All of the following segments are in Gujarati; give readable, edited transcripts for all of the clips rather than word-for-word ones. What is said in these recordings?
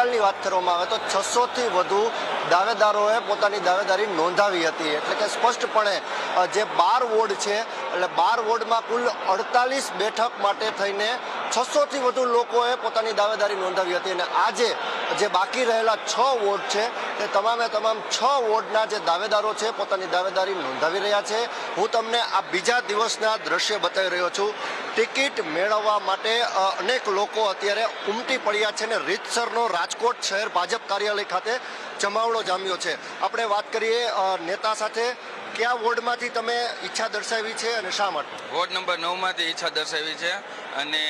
ગઈકાલની વાત કરવામાં આવે તો 600થી વધુ દાવેદારોએ પોતાની દાવેદારી નોંધાવી હતી। એટલે કે સ્પષ્ટપણે જે 12 વોર્ડ છે એટલે 12 વોર્ડમાં કુલ 48 બેઠક માટે થઈને 600થી વધુ લોકોએ પોતાની દાવેદારી નોંધાવી હતી અને આજે જે બાકી રહેલા 6 વોર્ડ છે તે તમામે તમામ 6 વોર્ડના જે દાવેદારો છે પોતાની દાવેદારી નોંધાવી રહ્યા છે। હું તમને આ બીજા દિવસના દ્રશ્ય બતાવી રહ્યો છું। ટિકિટ મેળવવા માટે અનેક લોકો અત્યારે ઉમટી પડ્યા છે અને રીતસરનો રાજકોટ શહેર ભાજપ કાર્યાલય ખાતે જમાવડો જામ્યો છે। આપણે વાત કરીએ નેતા સાથે। કયા વોર્ડમાંથી તમે ઈચ્છા દર્શાવી છે અને શા માટે? વોર્ડ નંબર 9 માંથી ઈચ્છા દર્શાવી છે અને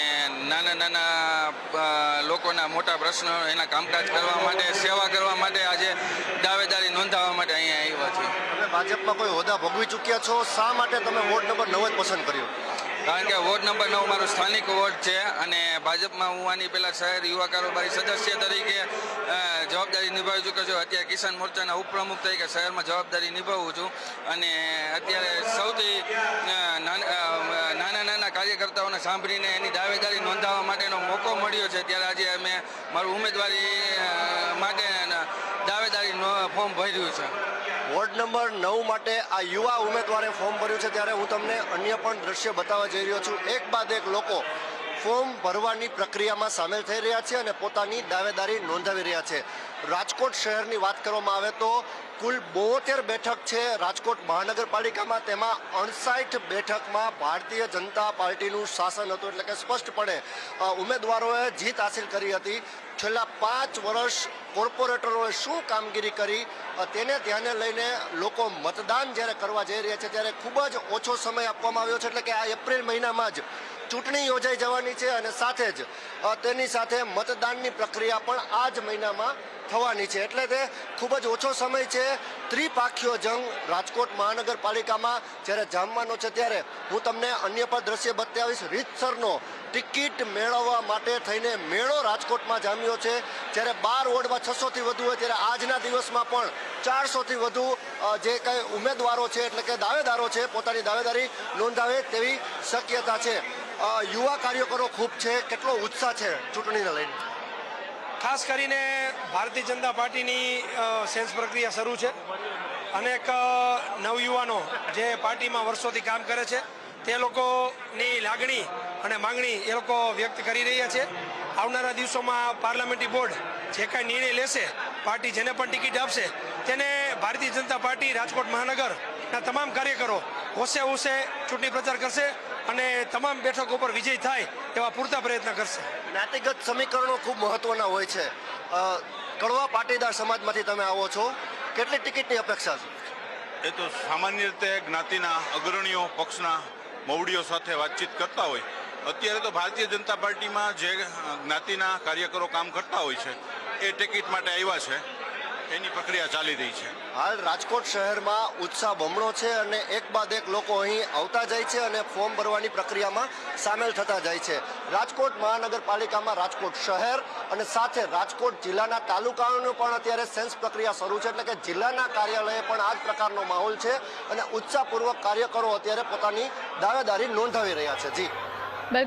નાના નાના લોકોના મોટા પ્રશ્નો એના કામકાજ કરવા માટે, સેવા કરવા માટે આજે દાવેદારી નોંધાવવા માટે અહીંયા આવ્યા છીએ। તમે ભાજપમાં કોઈ હોદ્દા ભોગવી ચૂક્યા છો, શા માટે તમે વોર્ડ નંબર 9 જ પસંદ કર્યો? કારણ કે વોર્ડ નંબર 9 મારું સ્થાનિક વોર્ડ છે અને ભાજપમાં હું આની પહેલા શહેર યુવા કારોબારી સદસ્ય તરીકે જવાબદારી નિભાવી ચૂક્યો છું। અત્યારે કિસાન મોરચાના ઉપપ્રમુખ તરીકે શહેરમાં જવાબદારી નિભાવું છું અને અત્યારે સૌથી નાના કાર્યકર્તાઓને સાંભળીને એની દાવેદારી નોંધાવવા માટેનો મોકો મળ્યો છે। ત્યારે આજે અમે મારું ઉમેદવારી માટે દાવેદારી ફોર્મ ભર્યું છે। વોર્ડ નંબર 9 માટે આ યુવા ઉમેદવારે ફોર્મ ભર્યું છે ત્યારે હું તમને અન્ય પણ દ્રશ્ય બતાવવા જઈ રહ્યો છું। એક બાદ એક લોકો ફોર્મ ભરવાની પ્રક્રિયામાં સામેલ થઈ રહ્યા છે અને પોતાની દાવેદારી નોંધાવી રહ્યા છે। રાજકોટ શહેરની વાત કરવામાં આવે તો કુલ 72 બેઠક છે રાજકોટ મહાનગરપાલિકામાં, તેમાં 59 બેઠકમાં ભારતીય જનતા પાર્ટીનું શાસન હતું। એટલે કે સ્પષ્ટપણે ઉમેદવારોએ જીત હાંસિલ કરી હતી। છેલ્લા 5 વર્ષ કોર્પોરેટરોએ શું કામગીરી કરી તેને ધ્યાને લઈને લોકો મતદાન જ્યારે કરવા જઈ રહ્યા છે ત્યારે ખૂબ જ ઓછો સમય આપવામાં આવ્યો છે। એટલે કે આ એપ્રિલ મહિનામાં જ ચૂંટણી યોજાઈ જવાની છે અને સાથે જ તેની સાથે મતદાનની પ્રક્રિયા પણ આ જ મહિનામાં થવાની છે। એટલે તે ખૂબ જ ઓછો સમય છે। ત્રિપાખીયો જંગ રાજકોટ મહાનગરપાલિકામાં જ્યારે જામવાનો છે ત્યારે હું તમને અન્ય પણ દ્રશ્ય બતાવીશ। રીતસરનો ટિકિટ મેળવવા માટે થઈને મેળો રાજકોટમાં જામ્યો છે। જ્યારે 12 વોર્ડમાં 600થી વધુ હોય ત્યારે આજના દિવસમાં પણ 400થી વધુ જે કંઈ ઉમેદવારો છે એટલે કે દાવેદારો છે પોતાની દાવેદારી નોંધાવે તેવી શક્યતા છે। યુવા કાર્યકરો ખૂબ છે, કેટલો ઉત્સાહ છે ચૂંટણીને લઈને? ખાસ કરીને ભારતીય જનતા પાર્ટીની સેન્સ પ્રક્રિયા શરૂ છે। અનેક નવયુવાનો જે પાર્ટીમાં વર્ષોથી કામ કરે છે તે લોકોની લાગણી અને માંગણી એ લોકો વ્યક્ત કરી રહ્યા છે। આવનારા દિવસોમાં પાર્લામેન્ટરી બોર્ડ જે કાંઈ નિર્ણય લેશે, પાર્ટી જેને પણ ટિકિટ આપશે તેને ભારતીય જનતા પાર્ટી રાજકોટ મહાનગરના તમામ કાર્યકરો હોશે ચૂંટણી પ્રચાર કરશે અને તમામ બેઠકો પર વિજય થાય એવા પૂરતા પ્રયત્ન કરશે। જ્ઞાતિગત સમીકરણો ખૂબ મહત્વના હોય છે। કડવા પાટીદાર સમાજમાંથી તમે આવો છો, કેટલી ટિકિટની અપેક્ષા છે? એ તો સામાન્ય રીતે જ્ઞાતિના અગ્રણીઓ પક્ષના મવડીઓ સાથે વાતચીત કરતા હોય। અત્યારે તો ભારતીય જનતા પાર્ટીમાં જે જ્ઞાતિના કાર્યકરો કામ કરતા હોય છે એ ટિકિટ માટે આવ્યા છે, એની પ્રક્રિયા ચાલી રહી છે। હાલ રાજકોટ શહેરમાં ઉત્સાહ બમણો છે અને એક બાદ એક લોકો અહીં આવતા જાય છે અને ફોર્મ ભરવાની પ્રક્રિયામાં સામેલ થતા જાય છે। રાજકોટ મહાનગરપાલિકામાં રાજકોટ શહેર અને સાથે રાજકોટ જિલ્લાના તાલુકાઓનું પણ અત્યારે સેન્સ પ્રક્રિયા શરૂ છે। એટલે કે જિલ્લાના કાર્યાલયે પણ આ જ પ્રકારનો માહોલ છે અને ઉત્સાહપૂર્વક કાર્યકરો અત્યારે પોતાની દાવેદારી નોંધાવી રહ્યા છે। જી।